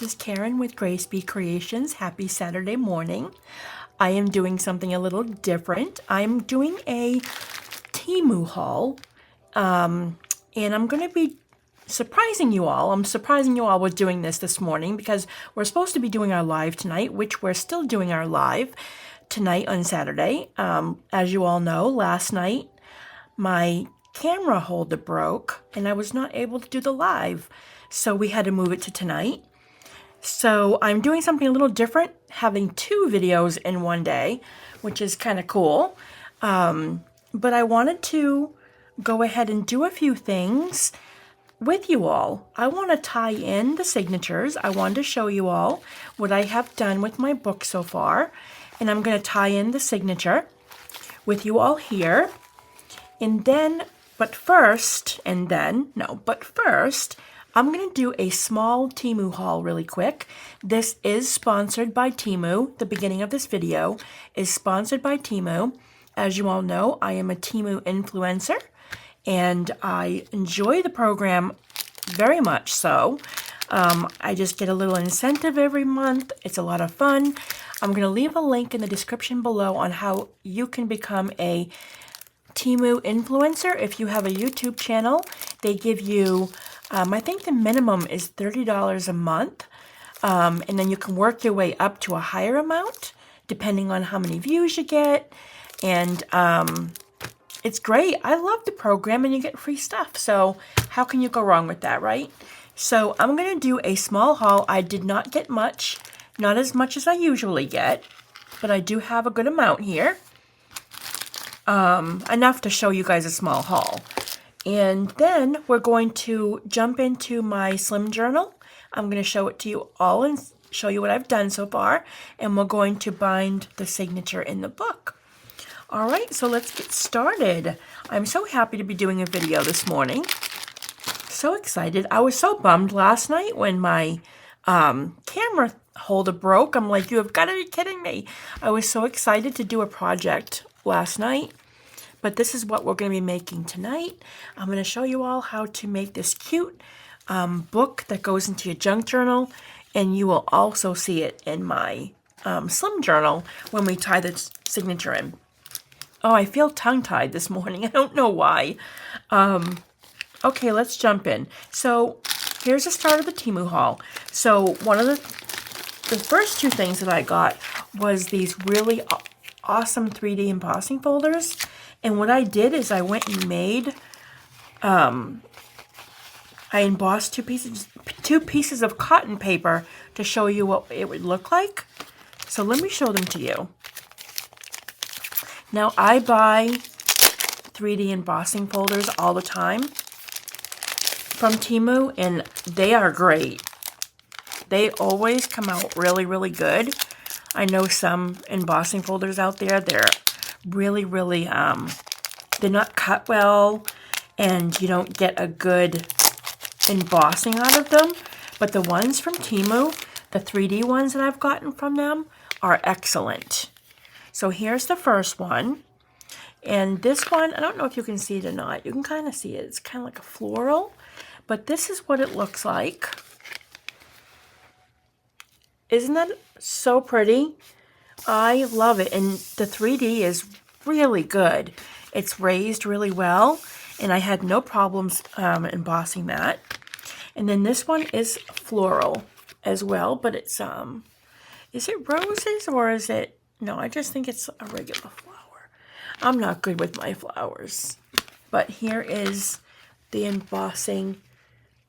is Karen with Grace B Creations. Happy Saturday morning. I am doing something a little different. I'm doing a Temu haul, and I'm going to be surprising you all. I'm surprising you all with doing this morning because we're supposed to be doing our live tonight, which we're still doing our live tonight on Saturday. As you all know, last night my camera holder broke and I was not able to do the live, so we had to move it to tonight. So I'm doing something a little different, having two videos in one day, which is kind of cool. But I wanted to go ahead and do a few things with you all. I want to tie in the signatures. I wanted to show you all what I have done with my book so far. And I'm going to tie in the signature with you all here. And then, but first, I'm going to do a small Temu haul really quick. This is sponsored by Temu. The beginning of this video is sponsored by Temu. As you all know, I am a Temu influencer, and I enjoy the program very much so. I just get a little incentive every month. It's a lot of fun. I'm going to leave a link in the description below on how you can become a Temu influencer. If you have a YouTube channel, they give you I think the minimum is $30 a month, and then you can work your way up to a higher amount depending on how many views you get, and it's great. I love the program, and you get free stuff, so how can you go wrong with that, right? So I'm going to do a small haul. I did not get much, not as much as I usually get, but I do have a good amount here, enough to show you guys a small haul. And then we're going to jump into my slim journal. I'm going to show it to you all and show you what I've done so far. And we're going to bind the signature in the book. All right, so let's get started. I'm so happy to be doing a video this morning. So excited. I was so bummed last night when my camera holder broke. I'm like, you have got to be kidding me. I was so excited to do a project last night. But this is what we're going to be making tonight. I'm going to show you all how to make this cute book that goes into your junk journal. And you will also see it in my slim journal when we tie the signature in. Oh, I feel tongue-tied this morning. I don't know why. Okay, let's jump in. So here's the start of the Temu haul. So one of the first two things that I got was these really awesome 3D embossing folders. And what I did is I went and made, I embossed two pieces of cotton paper to show you what it would look like. So let me show them to you. Now I buy 3D embossing folders all the time from Temu, and they are great. They always come out really, really good. I know some embossing folders out there, they're really, they're not cut well, and you don't get a good embossing out of them. But the ones from Temu, the 3D ones that I've gotten from them, are excellent. So here's the first one. And this one, I don't know if you can see it or not. You can kind of see it. It's kind of like a floral. But this is what it looks like. Isn't that so pretty? I love it, and the 3D is really good. It's raised really well, and I had no problems embossing that. And then this one is floral as well, but it's is it roses or is it, no, I just think it's a regular flower. I'm not good with my flowers. But here is the embossing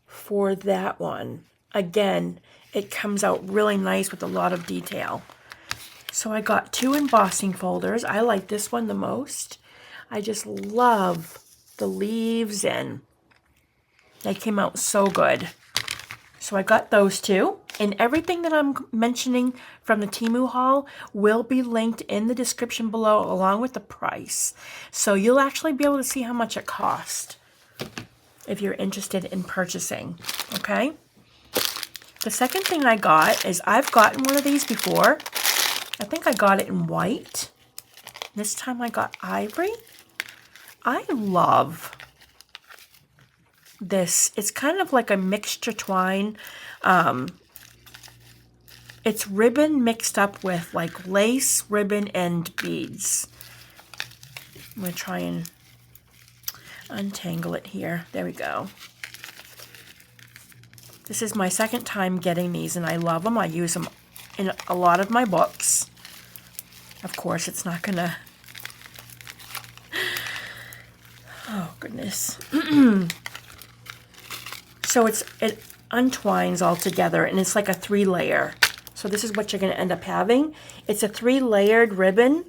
for that one. Again, it comes out really nice with a lot of detail. So I got two embossing folders. I like this one the most. I just love the leaves, and they came out so good. So I got those two. And everything that I'm mentioning from the Temu haul will be linked in the description below along with the price. So you'll actually be able to see how much it cost if you're interested in purchasing. Okay? The second thing I got is, I've gotten one of these before. I think I got it in white. This time I got ivory. I love this. It's kind of like a mixture twine it's ribbon mixed up with like lace, ribbon, and beads. I'm going to try and untangle it here. There we go. This is my second time getting these, and I love them. I use them in a lot of my books. Of course, it's not going to... Oh, goodness. So it untwines all together, and it's like a 3-layer. So this is what you're going to end up having. It's a 3-layered ribbon.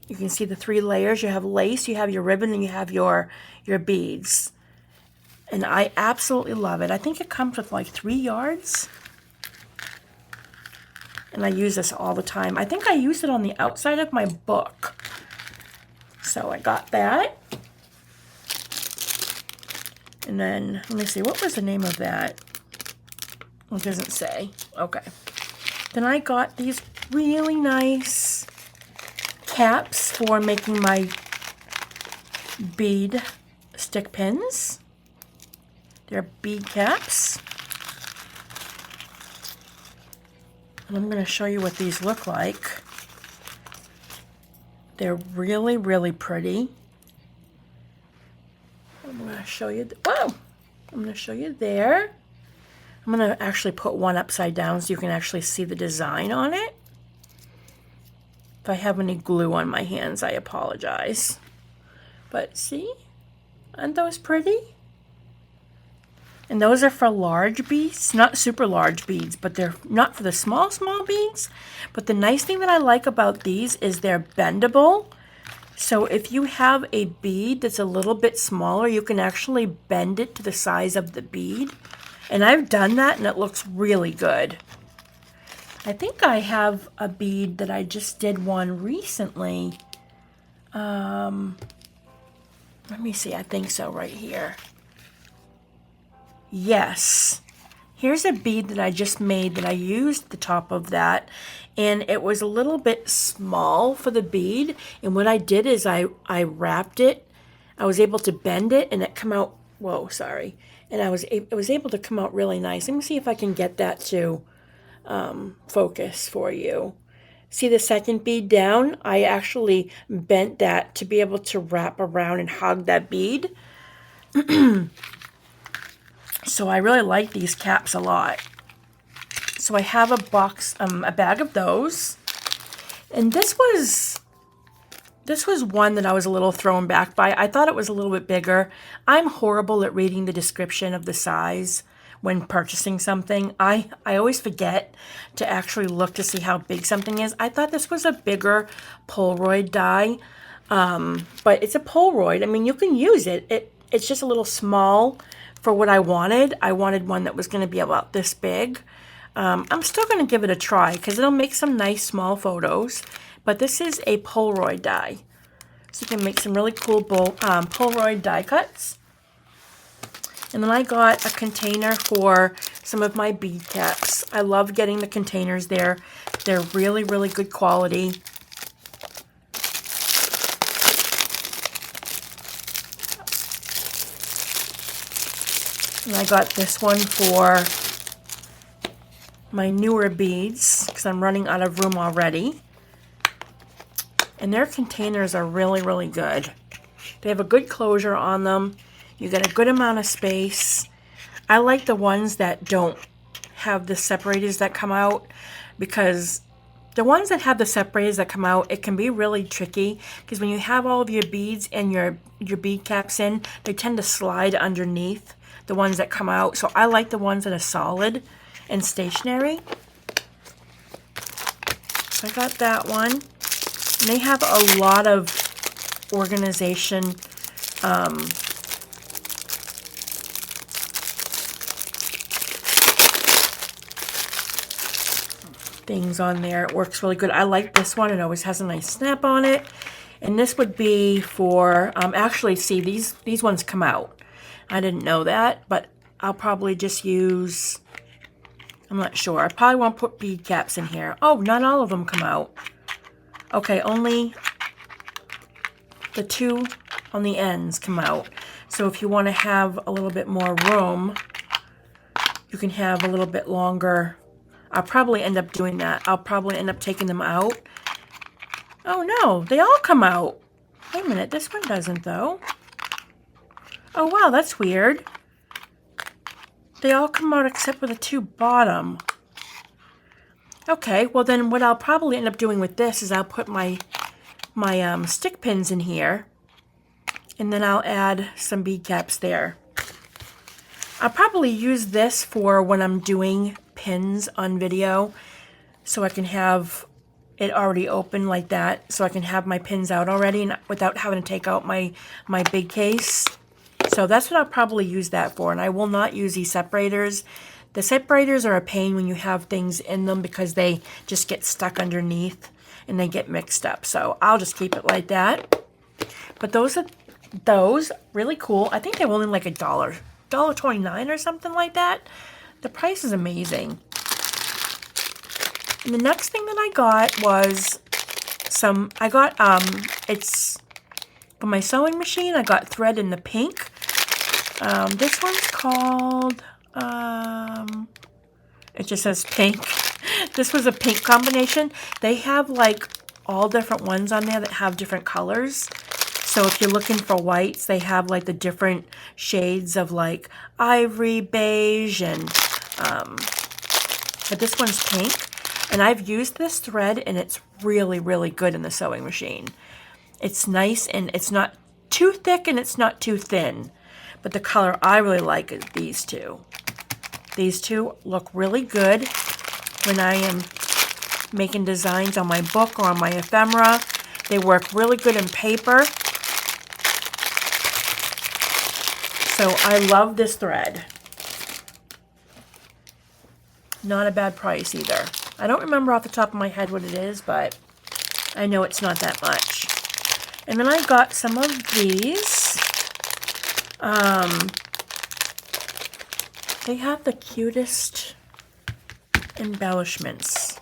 You can see the 3 layers. You have lace, you have your ribbon, and you have your beads. And I absolutely love it. I think it comes with like 3 yards. And I use this all the time. I think I used it on the outside of my book. So I got that. And then, let me see, what was the name of that? It doesn't say. Okay. Then I got these really nice caps for making my bead stick pins. They're bead caps. And I'm going to show you what these look like. They're really, really pretty. I'm going to show you, whoa! I'm going to show you there. I'm going to actually put one upside down so you can actually see the design on it. If I have any glue on my hands, I apologize. But see? Aren't those pretty? And those are for large beads, not super large beads, but they're not for the small beads. But the nice thing that I like about these is they're bendable. So if you have a bead that's a little bit smaller, you can actually bend it to the size of the bead. And I've done that, and it looks really good. I think I have a bead that I just did one recently. Let me see, I think so, right here. Yes. Here's a bead that I just made that I used the top of that, and it was a little bit small for the bead, and what I did is I wrapped it. I was able to bend it, and it come out, whoa, sorry. And it was able to come out really nice. Let me see if I can get that to focus for you. See the second bead down? I actually bent that to be able to wrap around and hug that bead. So I really like these caps a lot. So I have a bag of those. And this was one that I was a little thrown back by. I thought it was a little bit bigger. I'm horrible at reading the description of the size when purchasing something. I always forget to actually look to see how big something is. I thought this was a bigger Polaroid die. But it's a Polaroid. I mean, you can use it. It's just a little small for what I wanted. I wanted one that was going to be about this big. I'm still going to give it a try because it'll make some nice small photos. But this is a Polaroid die. So you can make some really cool Polaroid die cuts. And then I got a container for some of my bead caps. I love getting the containers there. They're really, really good quality. And I got this one for my newer beads because I'm running out of room already. And their containers are really, really good. They have a good closure on them. You get a good amount of space. I like the ones that don't have the separators that come out, because the ones that have the separators that come out, it can be really tricky because when you have all of your beads and your bead caps in, they tend to slide underneath the ones that come out. So I like the ones that are solid and stationary. So I got that one. And they have a lot of organization things on there. It works really good. I like this one. It always has a nice snap on it. And this would be for, actually, see, these ones come out. I didn't know that, but I'll probably just use, I'm not sure. I probably won't put bead caps in here. Oh, not all of them come out. Okay, only the two on the ends come out. So if you want to have a little bit more room, you can have a little bit longer. I'll probably end up doing that. I'll probably end up taking them out. Oh no, they all come out. Wait a minute, this one doesn't though. Oh wow, that's weird. They all come out except for the two bottom. Okay, well then what I'll probably end up doing with this is I'll put my stick pins in here, and then I'll add some bead caps there. I'll probably use this for when I'm doing pins on video, so I can have it already open like that, so I can have my pins out already and without having to take out my big case. So that's what I'll probably use that for, and I will not use these separators. The separators are a pain when you have things in them because they just get stuck underneath and they get mixed up. So I'll just keep it like that. But those really cool. I think they were only like $1.29 or something like that. The price is amazing. And the next thing that I got was it's for my sewing machine. I got thread in the pink. This one's called, it just says pink. This was a pink combination. They have like all different ones on there that have different colors. So if you're looking for whites, they have like the different shades of like ivory, beige, and but this one's pink. And I've used this thread and it's really, really good in the sewing machine. It's nice and it's not too thick and it's not too thin. But the color I really like is these two. These two look really good when I am making designs on my book or on my ephemera. They work really good in paper. So I love this thread. Not a bad price either. I don't remember off the top of my head what it is, but I know it's not that much. And then I got some of these. They have the cutest embellishments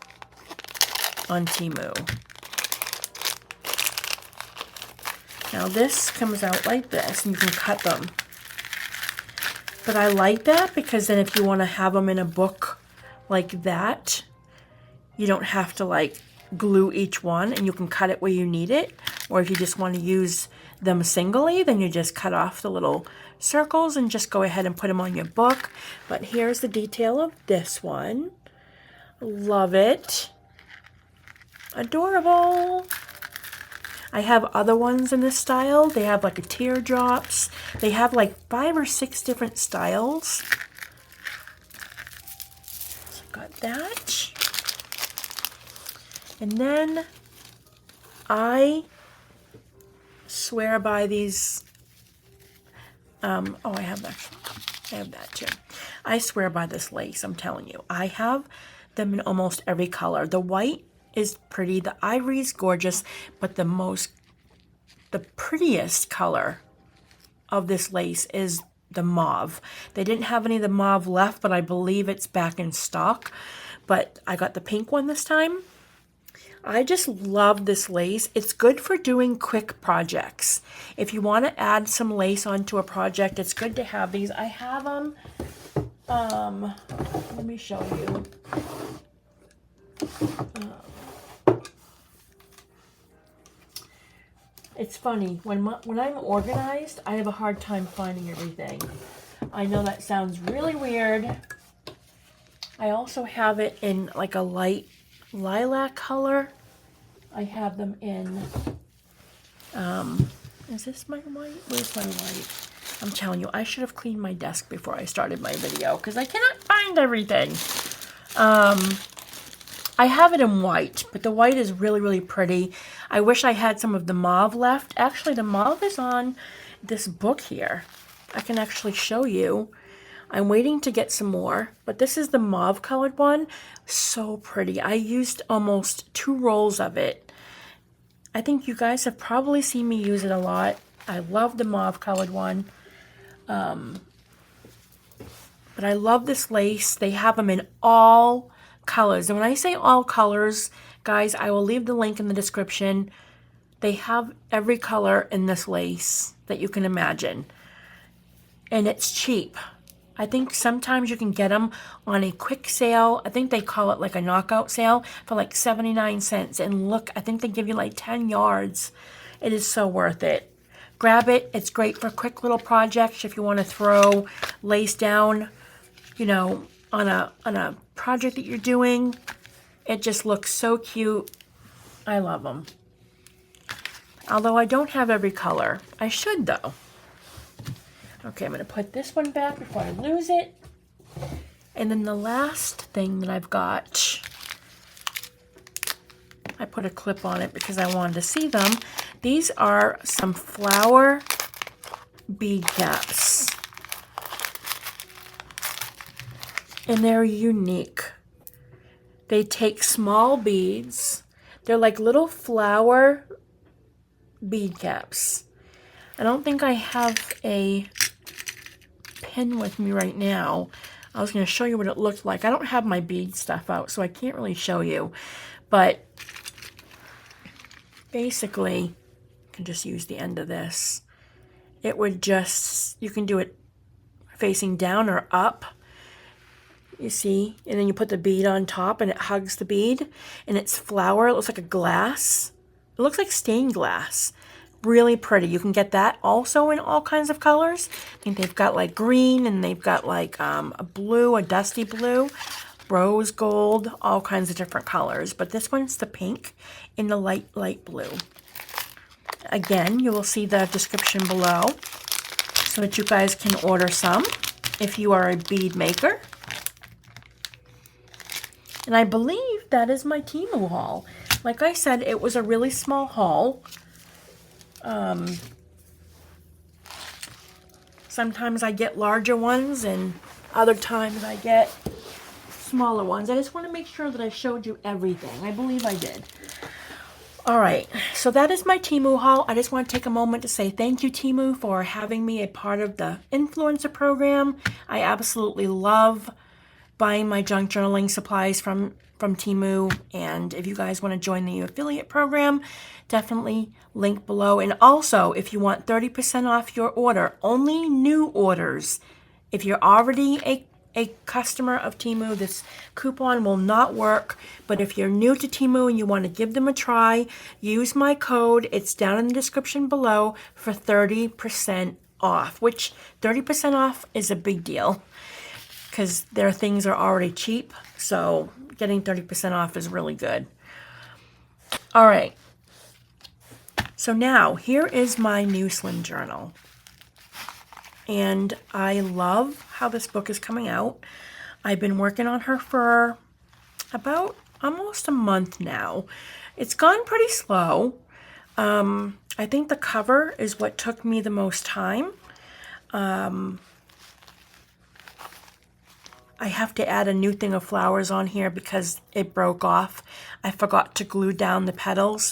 on Temu. Now this comes out like this, and you can cut them. But I like that because then if you want to have them in a book like that, you don't have to like glue each one, and you can cut it where you need it. Or if you just want to use them singly, then you just cut off the little circles and just go ahead and put them on your book. But here's the detail of this one. Love it. Adorable. I have other ones in this style. They have like a teardrops. They have like 5 or 6 different styles. So got that. And then I swear by these. Oh, I have that too. I swear by this lace, I'm telling you. I have them in almost every color. The white is pretty, the ivory is gorgeous, but the prettiest color of this lace is the mauve. They didn't have any of the mauve left, but I believe it's back in stock. But I got the pink one this time. I just love this lace. It's good for doing quick projects. If you want to add some lace onto a project, it's good to have these. I have them. Let me show you. It's funny, when I'm organized, I have a hard time finding everything. I know that sounds really weird. I also have it in like a light lilac color. I have them in, is this my white? Where's my white? I'm telling you, I should have cleaned my desk before I started my video because I cannot find everything. I have it in white, but the white is really, really pretty. I wish I had some of the mauve left. Actually, the mauve is on this book here. I can actually show you. I'm waiting to get some more, but this is the mauve colored one. So pretty. I used almost 2 rolls of it. I think you guys have probably seen me use it a lot. I love the mauve colored one. But I love this lace. They have them in all colors. And when I say all colors, guys, I will leave the link in the description. They have every color in this lace that you can imagine. And it's cheap. I think sometimes you can get them on a quick sale. I think they call it like a knockout sale for like 79 cents. And look, I think they give you like 10 yards. It is so worth it. Grab it. It's great for quick little projects if you want to throw lace down, you know, on a project that you're doing. It just looks so cute. I love them. Although I don't have every color. I should though. Okay, I'm going to put this one back before I lose it. And then the last thing that I've got, I put a clip on it because I wanted to see them. These are some flower bead caps. And they're unique. They take small beads. They're like little flower bead caps. I don't think I have a pin with me right now. I was going to show you what it looked like. I don't have my bead stuff out, so I can't really show you. But basically, you can just use the end of this. It would just, you can do it facing down or up. You see? And then you put the bead on top and it hugs the bead. And it's flower. It looks like a glass. It looks like stained glass. Really pretty. You can get that also in all kinds of colors. I think they've got like green and they've got like a blue, a dusty blue, rose gold, all kinds of different colors. But this one's the pink in the light blue. Again, you will see the description below so that you guys can order some if you are a bead maker. And I believe that is my Temu haul. Like I said, it was a really small haul. Sometimes I get larger ones and other times I get smaller ones. I just want to make sure that I showed you everything. I believe I did. Alright, so that is my Temu haul. I just want to take a moment to say thank you, Temu, for having me a part of the influencer program. I absolutely love buying my junk journaling supplies from Temu, and if you guys want to join the affiliate program, definitely link below. And also, if you want 30% off your order, only new orders. If you're already a customer of Temu, this coupon will not work. But if you're new to Temu and you want to give them a try, use my code. It's down in the description below for 30% off, which 30% off is a big deal because their things are already cheap. So getting 30% off is really good. All right. So now here is my new slim journal. And I love how this book is coming out. I've been working on her for about almost a month now. It's gone pretty slow. I think the cover is what took me the most time. I have to add a new thing of flowers on here because it broke off. I forgot to glue down the petals,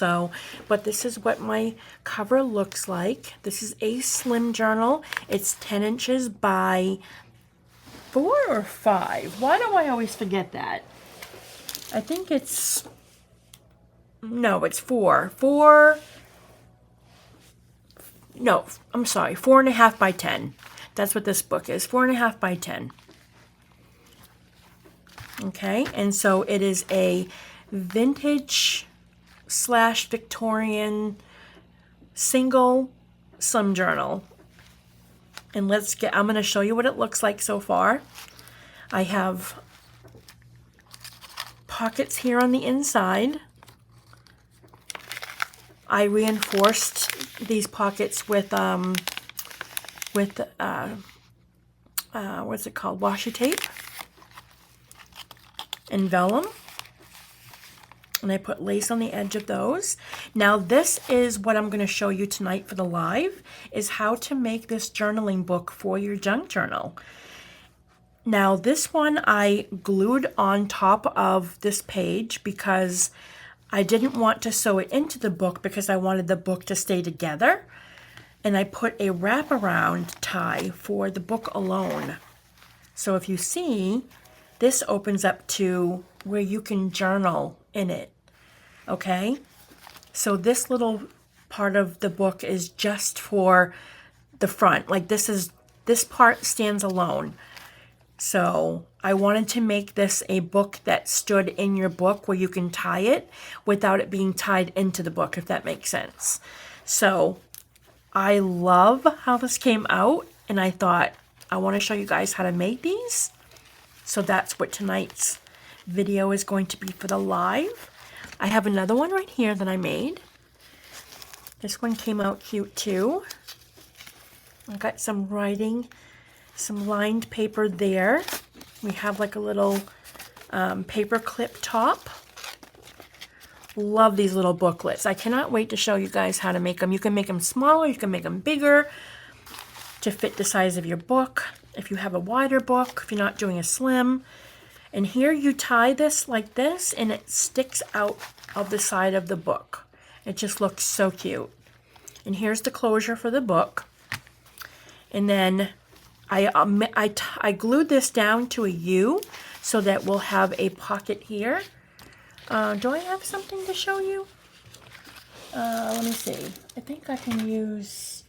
but this is what my cover looks like. This is a slim journal. It's 10 inches by 4 or 5. Why do I always forget that? I think it's, no, it's 4. No, I'm sorry, 4.5 by 10. That's what this book is, 4.5 by 10. Okay, and so it is a vintage / Victorian single slim journal. And I'm going to show you what it looks like so far. I have pockets here on the inside. I reinforced these pockets with what's it called? Washi tape and vellum. And I put lace on the edge of those. Now this is what I'm going to show you tonight for the live, is how to make this journaling book for your junk journal. Now this one I glued on top of this page because I didn't want to sew it into the book because I wanted the book to stay together. And I put a wraparound tie for the book alone. So if you see, this opens up to where you can journal in it. Okay? So this little part of the book is just for the front. Like this part stands alone. So I wanted to make this a book that stood in your book where you can tie it without it being tied into the book, if that makes sense. So I love how this came out, and I thought I want to show you guys how to make these. So that's what tonight's video is going to be for the live. I have another one right here that I made. This one came out cute too. I got some writing, some lined paper there. We have like a little paper clip top. Love these little booklets. I cannot wait to show you guys how to make them. You can make them smaller, you can make them bigger to fit the size of your book. If you have a wider book, if you're not doing a slim. And here you tie this like this and it sticks out of the side of the book. It just looks so cute. And here's the closure for the book. And then I glued this down to a U so that we'll have a pocket here. Do I have something to show you? Let me see. I think I can use...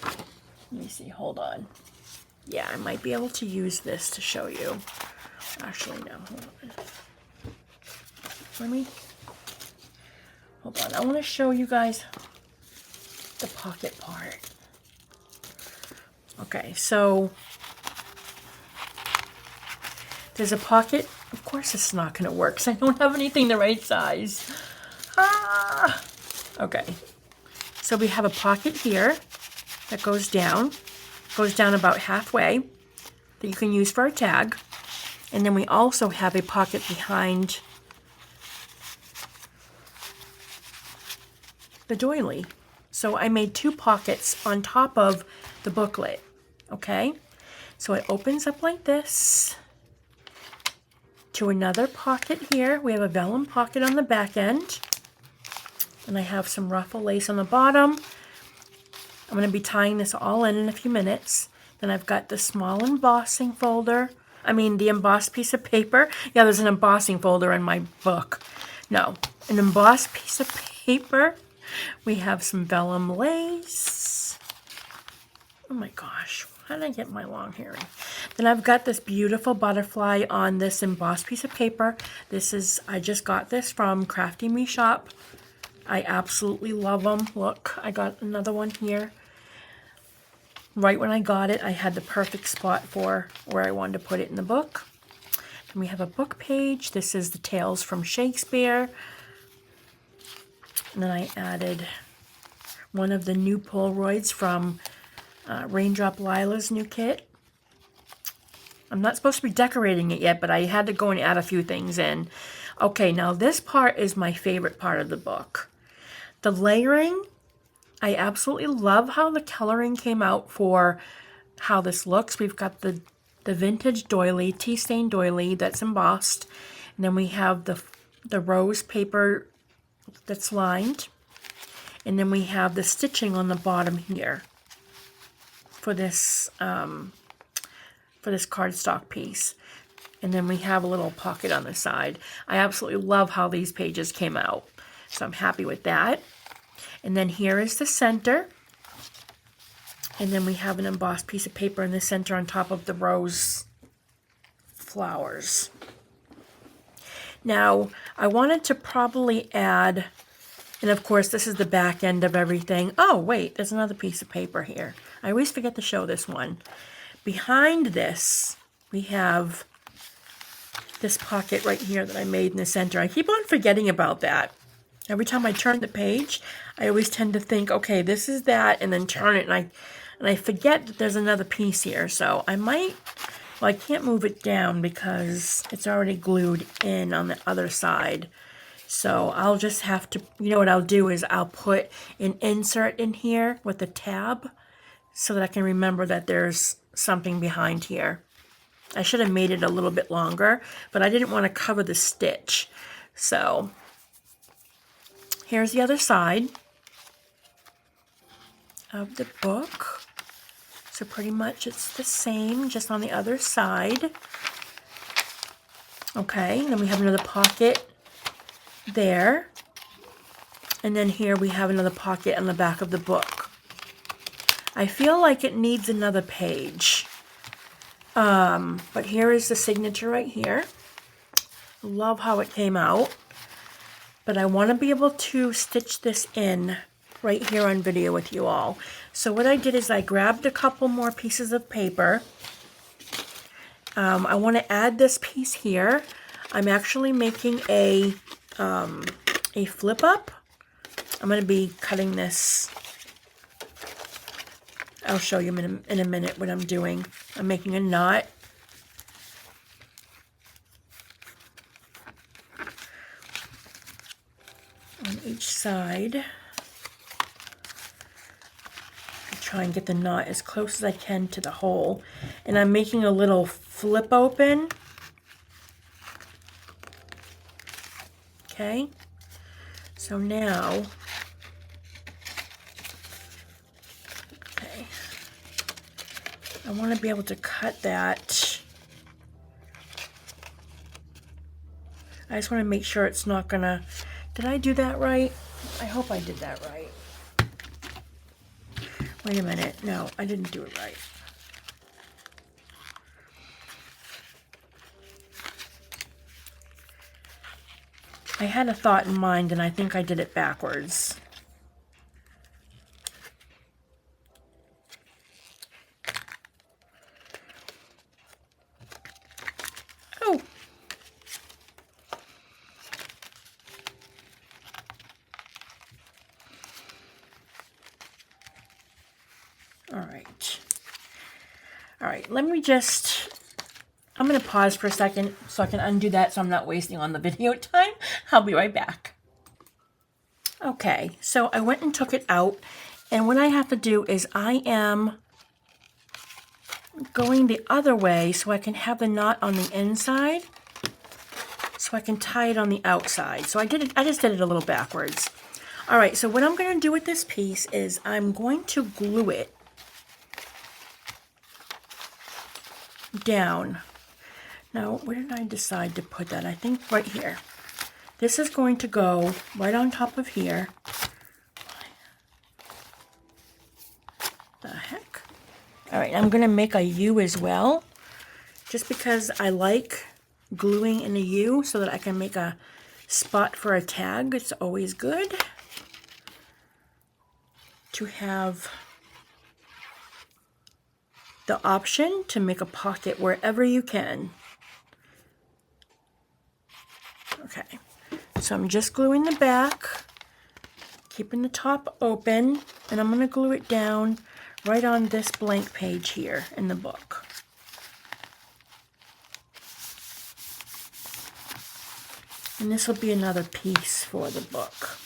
Let me see. Hold on. Yeah, I might be able to use this to show you. Actually, no. Hold on. Hold on. I want to show you guys the pocket part. Okay, so there's a pocket. Of course it's not going to work because I don't have anything the right size. Ah! Okay, so we have a pocket here that goes down about halfway that you can use for a tag. And then we also have a pocket behind the doily. So I made two pockets on top of the booklet. Okay, so it opens up like this to another pocket here. We have a vellum pocket on the back end. And I have some ruffle lace on the bottom. I'm going to be tying this all in a few minutes. Then I've got the small embossing folder. I mean, the embossed piece of paper. Yeah, there's an embossing folder in my book. No, an embossed piece of paper. We have some vellum lace. Oh my gosh, how did I get my long earring? Then I've got this beautiful butterfly on this embossed piece of paper. I just got this from Crafty Me Shop. I absolutely love them. Look, I got another one here. Right when I got it, I had the perfect spot for where I wanted to put it in the book. And we have a book page. This is the Tales from Shakespeare. And then I added one of the new Polaroids from Raindrop Lila's new kit. I'm not supposed to be decorating it yet, but I had to go and add a few things in. Okay, now this part is my favorite part of the book. The layering, I absolutely love how the coloring came out for how this looks. We've got the vintage doily, tea stain doily that's embossed. And then we have the rose paper that's lined. And then we have the stitching on the bottom here for this cardstock piece. And then we have a little pocket on the side. I absolutely love how these pages came out. So I'm happy with that. And then here is the center. And then we have an embossed piece of paper in the center on top of the rose flowers. Now, I wanted to probably add, and of course this is the back end of everything. Oh, wait, there's another piece of paper here. I always forget to show this one. Behind this, we have this pocket right here that I made in the center. I keep on forgetting about that. Every time I turn the page, I always tend to think, okay, this is that, and then turn it, and I forget that there's another piece here. So I might, well, I can't move it down because it's already glued in on the other side. So I'll just have to, you know what I'll do is I'll put an insert in here with a tab so that I can remember that there's something behind here. I should have made it a little bit longer, but I didn't want to cover the stitch. So here's the other side of the book. So pretty much it's the same, just on the other side. Okay, then we have another pocket there. And then here we have another pocket on the back of the book. I feel like it needs another page. But here is the signature right here. Love how it came out. But I want to be able to stitch this in right here on video with you all. So what I did is I grabbed a couple more pieces of paper. I want to add this piece here. I'm actually making a flip up. I'm going to be cutting this. I'll show you in a minute what I'm doing. I'm making a knot. On each side. I try and get the knot as close as I can to the hole. And I'm making a little flip open. Okay. So now, okay, I want to be able to cut that. I just want to make sure it's not gonna, did I do that right? I hope I did that right. Wait a minute, no, I didn't do it right. I had a thought in mind and I think I did it backwards. Oh. All right. All right, let me just, I'm going to pause for a second so I can undo that so I'm not wasting on the video time. I'll be right back. Okay, so I went and took it out, and what I have to do is I am going the other way so I can have the knot on the inside so I can tie it on the outside. So I just did it a little backwards. All right, so what I'm going to do with this piece is I'm going to glue it down. Now, where did I decide to put that? I think right here. This is going to go right on top of here. The heck? All right, I'm going to make a U as well, just because I like gluing in a U so that I can make a spot for a tag. It's always good to have the option to make a pocket wherever you can. Okay, so I'm just gluing the back, keeping the top open, and I'm going to glue it down right on this blank page here in the book. And this will be another piece for the book.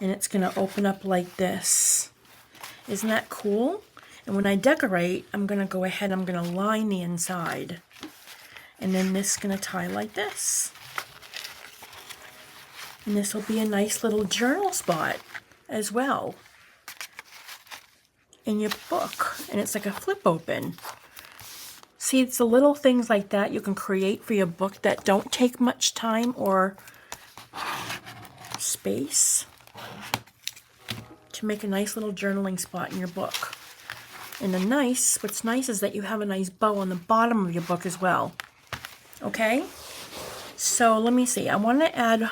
And it's going to open up like this. Isn't that cool? And when I decorate, I'm going to go ahead, I'm going to line the inside. And then this is going to tie like this. And this will be a nice little journal spot as well in your book. And it's like a flip open. See, it's the little things like that you can create for your book that don't take much time or space to make a nice little journaling spot in your book. And what's nice is that you have a nice bow on the bottom of your book as well. Okay? So let me see. I want to add,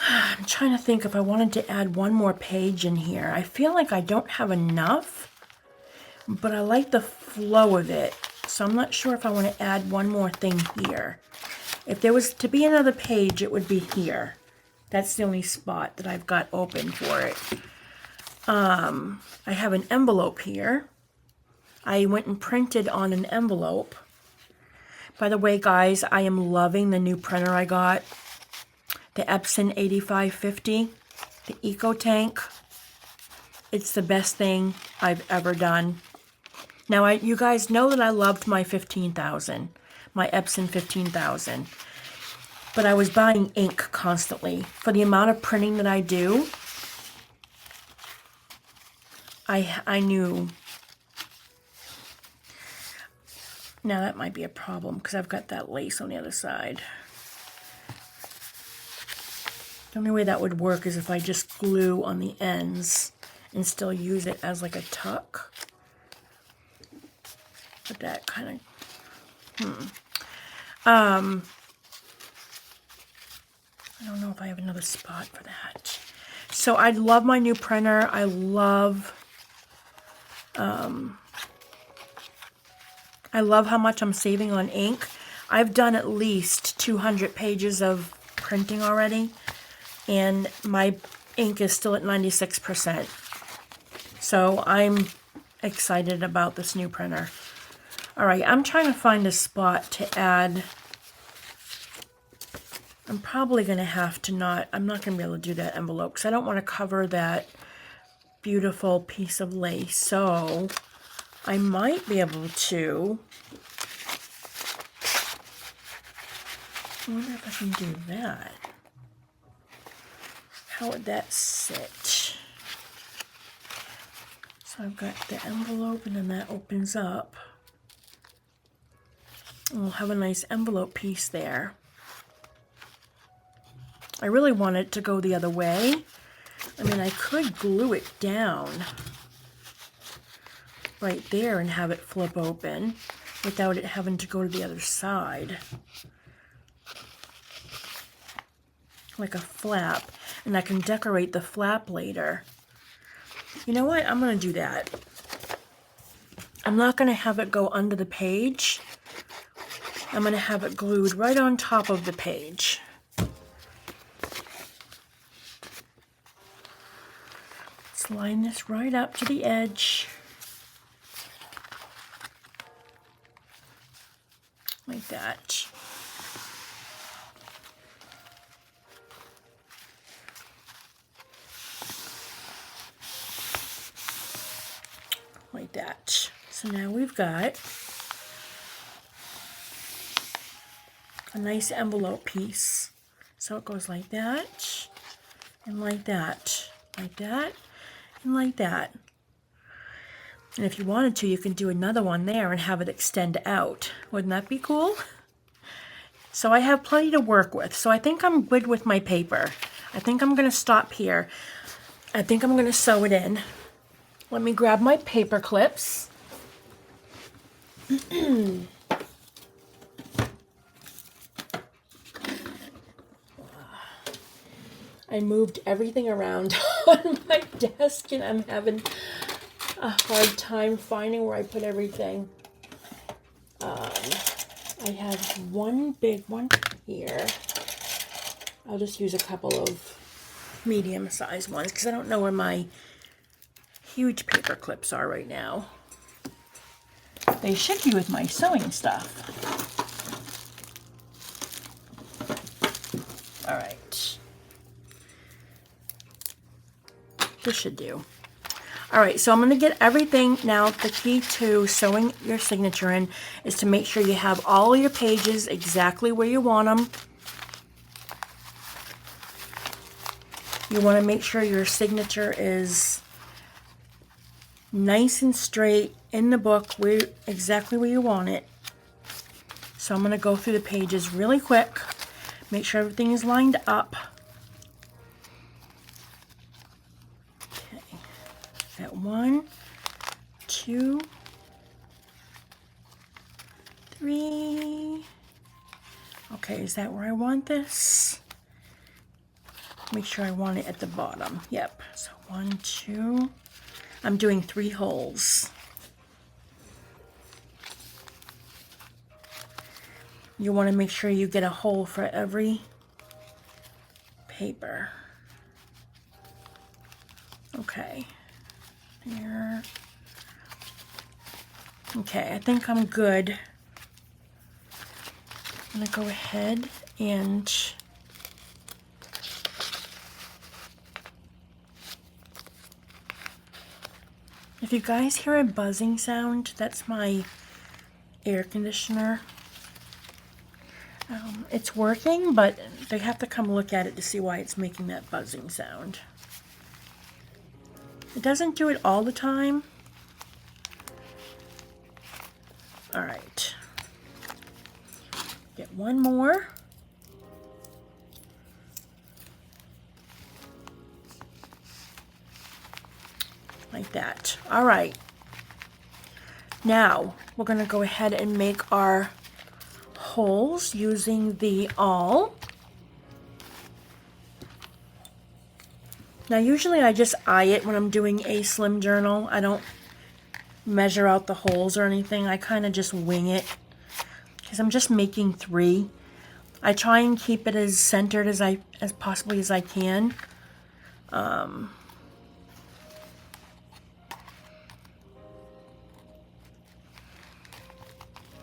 I'm trying to think if I wanted to add one more page in here. I feel like I don't have enough, but I like the flow of it. So I'm not sure if I want to add one more thing here. If there was to be another page, it would be here. That's the only spot that I've got open for it. I have an envelope here. I went and printed on an envelope. By the way, guys, I am loving the new printer I got. The Epson 8550, the Eco Tank. It's the best thing I've ever done. Now, you guys know that I loved my 15,000, my Epson 15,000. But I was buying ink constantly. For the amount of printing that I do, I knew. Now that might be a problem because I've got that lace on the other side. The only way that would work is if I just glue on the ends and still use it as like a tuck. But that kind of, I don't know if I have another spot for that. So I love my new printer. I love how much I'm saving on ink. I've done at least 200 pages of printing already, and my ink is still at 96%. So I'm excited about this new printer. All right, I'm trying to find a spot to add. I'm probably going to have to I'm not going to be able to do that envelope because I don't want to cover that beautiful piece of lace. So I might be able to, I wonder if I can do that. How would that sit? So I've got the envelope and then that opens up. And we'll have a nice envelope piece there. I really want it to go the other way. I mean, I could glue it down right there and have it flip open without it having to go to the other side. Like a flap. And I can decorate the flap later. You know what? I'm going to do that. I'm not going to have it go under the page. I'm going to have it glued right on top of the page. Let's line this right up to the edge. Like that. Like that. So now we've got a nice envelope piece. So it goes like that, and like that, like that, and like that. And if you wanted to, you can do another one there and have it extend out. Wouldn't that be cool? So I have plenty to work with. So I think I'm good with my paper. I think I'm going to stop here. I think I'm going to sew it in. Let me grab my paper clips. I moved everything around on my desk and I'm having a hard time finding where I put everything. I have one big one here. I'll just use a couple of medium-sized ones because I don't know where my huge paper clips are right now. They should be with my sewing stuff. All right. This should do. All right, so I'm going to get everything. Now, the key to sewing your signature in is to make sure you have all your pages exactly where you want them. You want to make sure your signature is nice and straight in the book, exactly where you want it. So I'm going to go through the pages really quick, make sure everything is lined up. Okay, got 1, 2, 3. Okay, is that where I want this? Make sure I want it at the bottom. Yep, so 1, 2. I'm doing 3 holes. You want to make sure you get a hole for every paper. Okay. Here. Okay, I think I'm good. I'm going to go ahead and if you guys hear a buzzing sound, that's my air conditioner. It's working, but they have to come look at it to see why it's making that buzzing sound. It doesn't do it all the time. All right. Get one more. Like that. All right. Now, we're going to go ahead and make our holes using the awl. Now, usually I just eye it when I'm doing a slim journal. I don't measure out the holes or anything. I kind of just wing it because I'm just making 3. I try and keep it as centered as possibly as I can.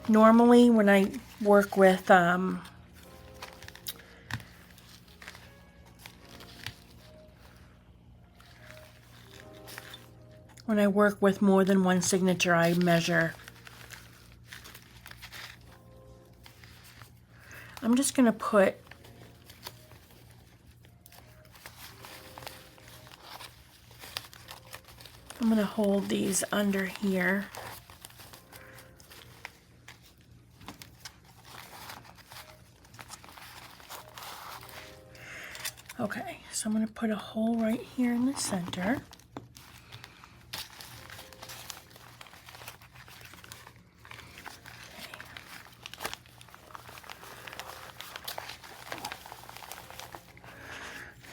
Normally, when I work with more than one signature, I measure. I'm just going to put I'm going to hold these under here. Okay, so I'm going to put a hole right here in the center.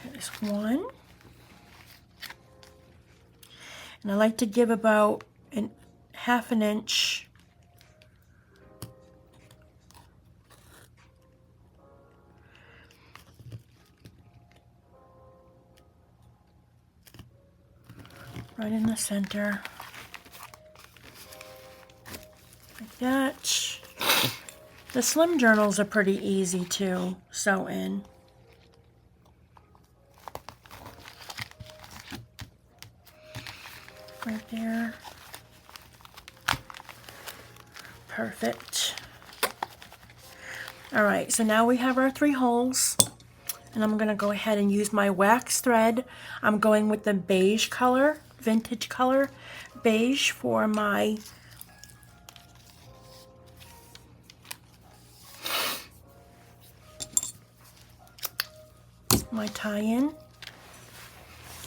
Okay, there's one. And I like to give about half an inch right in the center, like that. The slim journals are pretty easy to sew in. Right there. Perfect. All right, so now we have our 3 holes, and I'm going to go ahead and use my wax thread. I'm going with the beige color, vintage color beige, for my tie-in.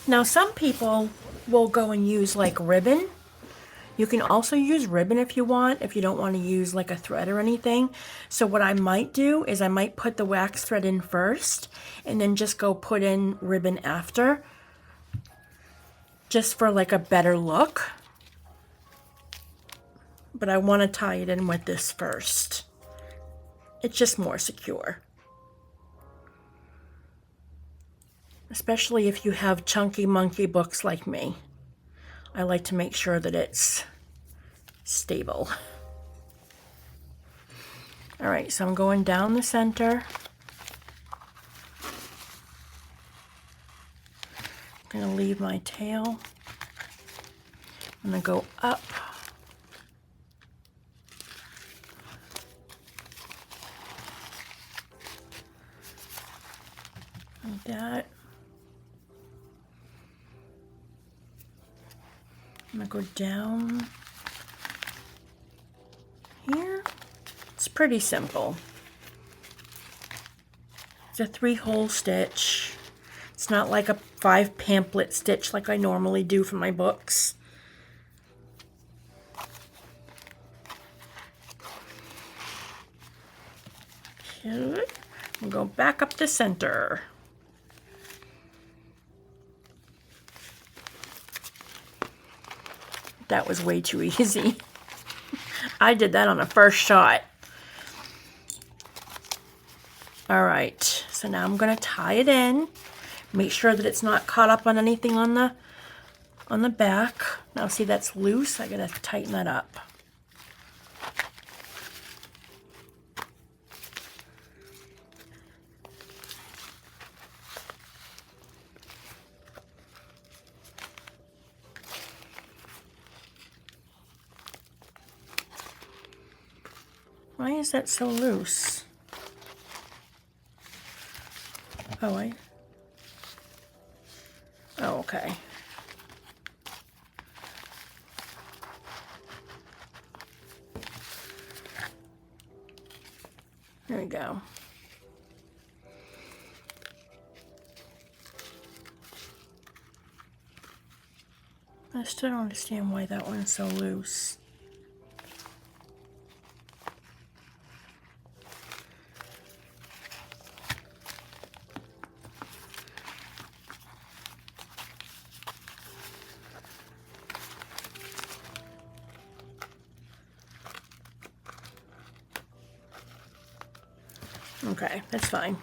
Now, some people will go and use like ribbon. You can also use ribbon if you want, if you don't want to use like a thread or anything. So what I might do is I might put the wax thread in first and then just go put in ribbon after, just for like a better look. But I want to tie it in with this first. It's just more secure. Especially if you have chunky monkey books like me. I like to make sure that it's stable. All right, so I'm going down the center. I'm going to leave my tail. I'm going to go up. Like that. I'm going to go down here. It's pretty simple. It's a 3-hole stitch. It's not like a 5 pamphlet stitch like I normally do for my books. Okay. We'll go back up the center. That was way too easy. I did that on the first shot. All right, so now I'm going to tie it in. Make sure that it's not caught up on anything on the back. Now see, that's loose. I got to tighten that up. Why is that so loose? Oh, okay. There we go. I still don't understand why that one's so loose. Okay, that's fine.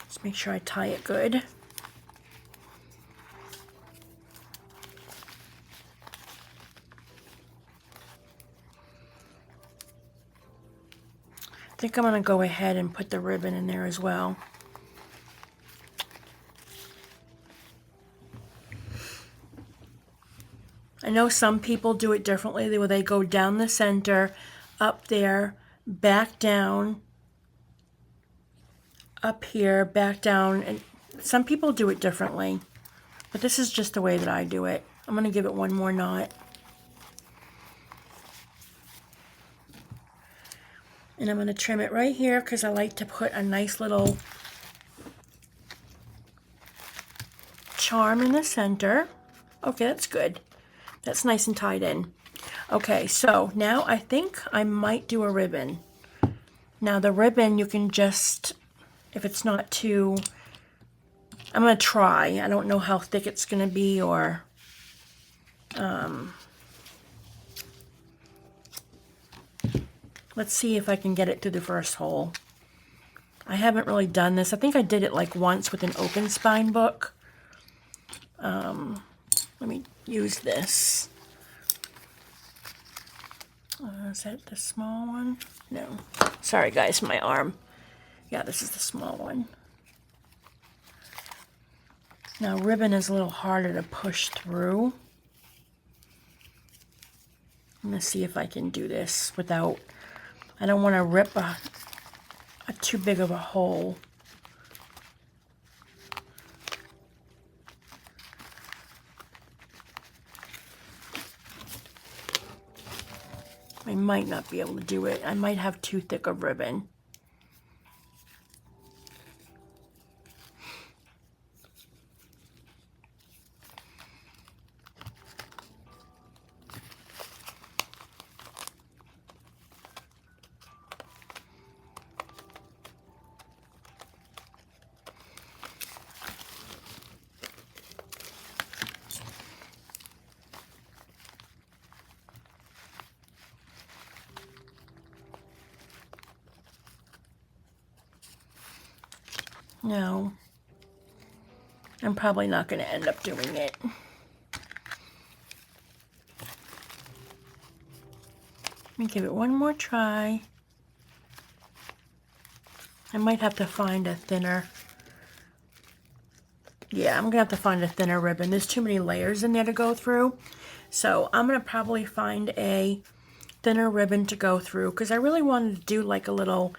Just make sure I tie it good. I think I'm going to go ahead and put the ribbon in there as well. I know some people do it differently, where they go down the center, up there, back down, up here, back down, and some people do it differently. But this is just the way that I do it. I'm going to give it one more knot. And I'm going to trim it right here because I like to put a nice little charm in the center. Okay, that's good. That's nice and tied in. Okay, so now I think I might do a ribbon. Now the ribbon, you can just, if it's not too, I'm going to try. I don't know how thick it's going to be, or let's see if I can get it through the first hole. I haven't really done this. I think I did it like once with an open spine book. Let me use this. Is that the small one? No. Sorry guys, my arm. Yeah, this is the small one. Now ribbon is a little harder to push through. I'm going to see if I can do this without, I don't want to rip a too big of a hole. I might not be able to do it. I might have too thick of ribbon. No, I'm probably not going to end up doing it. Let me give it one more try. I might have to find a thinner. Yeah, I'm going to have to find a thinner ribbon. There's too many layers in there to go through. So I'm going to probably find a thinner ribbon to go through, because I really wanted to do like a little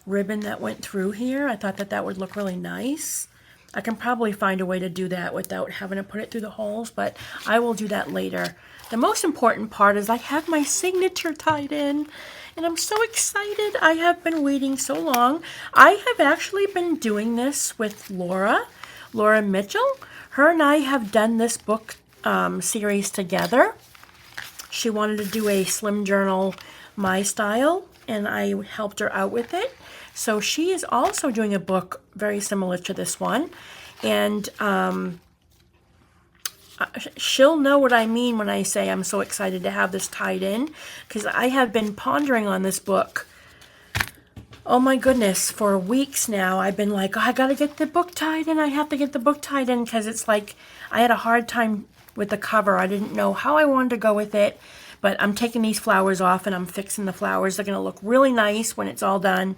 ribbon that went through here. I thought that that would look really nice. I can probably find a way to do that without having to put it through the holes, but I will do that later. The most important part is I have my signature tied in, and I'm so excited. I have been waiting so long. I have actually been doing this with Laura Mitchell. Her and I have done this book series together. She wanted to do a slim journal, my style, and I helped her out with it. So she is also doing a book very similar to this one, and she'll know what I mean when I say I'm so excited to have this tied in, because I have been pondering on this book, oh my goodness, for weeks now. I've been like, oh, I gotta get the book tied in, I have to get the book tied in, because it's like I had a hard time with the cover. I didn't know how I wanted to go with it, but I'm taking these flowers off and I'm fixing the flowers. They're gonna look really nice when it's all done.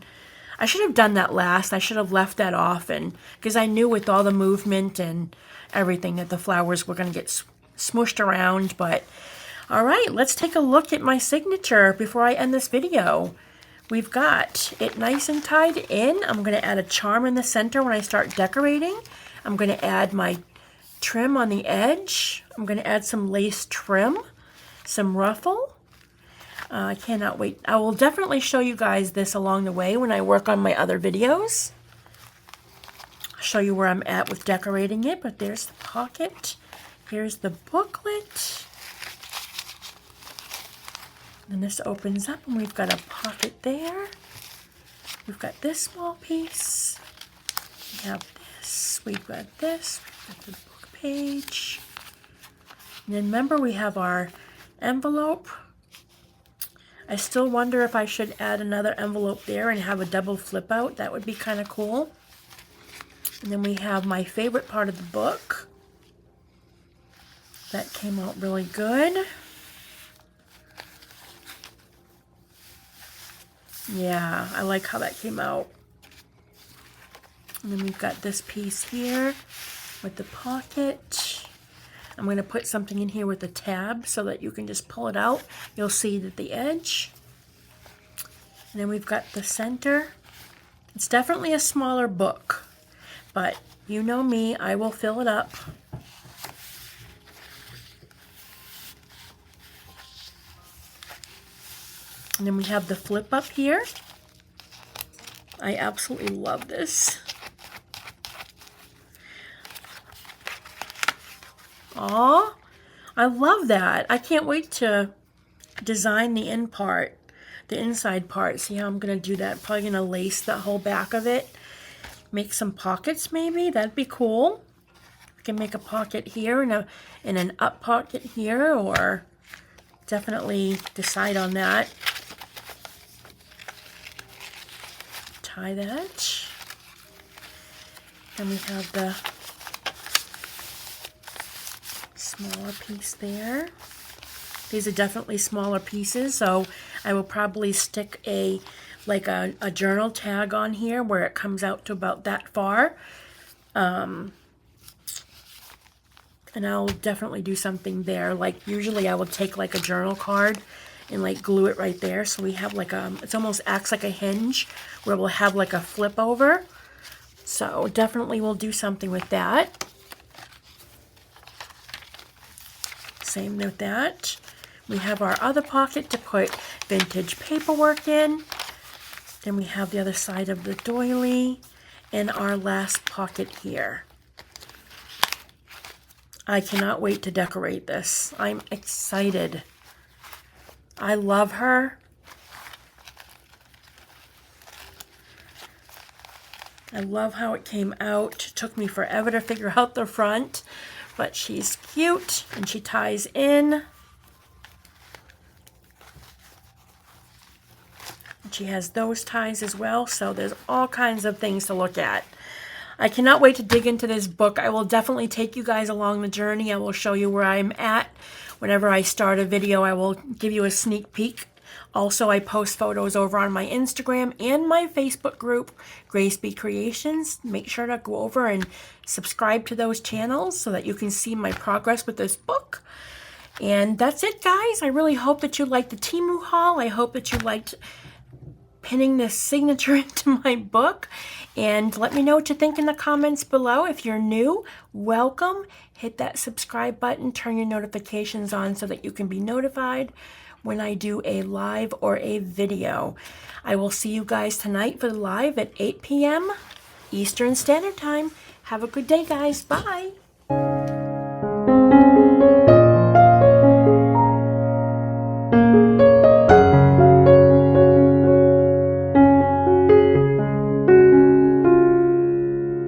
I should have done that last. I should have left that off, and because I knew with all the movement and everything that the flowers were going to get smooshed around. But all right, let's take a look at my signature before I end this video. We've got it nice and tied in. I'm going to add a charm in the center when I start decorating. I'm going to add my trim on the edge. I'm going to add some lace trim, some ruffle. I cannot wait. I will definitely show you guys this along the way when I work on my other videos. I'll show you where I'm at with decorating it, but there's the pocket. Here's the booklet. And this opens up and we've got a pocket there. We've got this small piece. We have this. We've got this. We've got the book page. And then remember we have our envelope. I still wonder if I should add another envelope there and have a double flip out. That would be kind of cool. And then we have my favorite part of the book. That came out really good. Yeah, I like how that came out. And then we've got this piece here with the pocket. I'm going to put something in here with a tab so that you can just pull it out. You'll see that the edge. And then we've got the center. It's definitely a smaller book, but you know me, I will fill it up. And then we have the flip up here. I absolutely love this. Aw, I love that. I can't wait to design the end part, the inside part. See how I'm going to do that? Probably going to lace the whole back of it. Make some pockets maybe. That'd be cool. I can make a pocket here and an up pocket here, or definitely decide on that. Tie that. Then we have the smaller piece there. These are definitely smaller pieces, so I will probably stick a journal tag on here where it comes out to about that far. And I'll definitely do something there. Like usually I will take like a journal card and like glue it right there, so we have like it almost acts like a hinge where we'll have like a flip over. So definitely we'll do something with that. Same with that. We have our other pocket to put vintage paperwork in. Then we have the other side of the doily and our last pocket here. I cannot wait to decorate this. I'm excited. I love her. I love how it came out. It took me forever to figure out the front, but she's cute and she ties in. And she has those ties as well, so there's all kinds of things to look at. I cannot wait to dig into this book. I will definitely take you guys along the journey. I will show you where I'm at. Whenever I start a video, I will give you a sneak peek. Also, I post photos over on my Instagram and my Facebook group, Grace B Creations. Make sure to go over and subscribe to those channels so that you can see my progress with this book. And that's it, guys. I really hope that you liked the Temu haul. I hope that you liked pinning this signature into my book. And let me know what you think in the comments below. If you're new, welcome. Hit that subscribe button, turn your notifications on so that you can be notified when I do a live or a video. I will see you guys tonight for the live at 8 p.m. Eastern Standard Time. Have a good day, guys. Bye.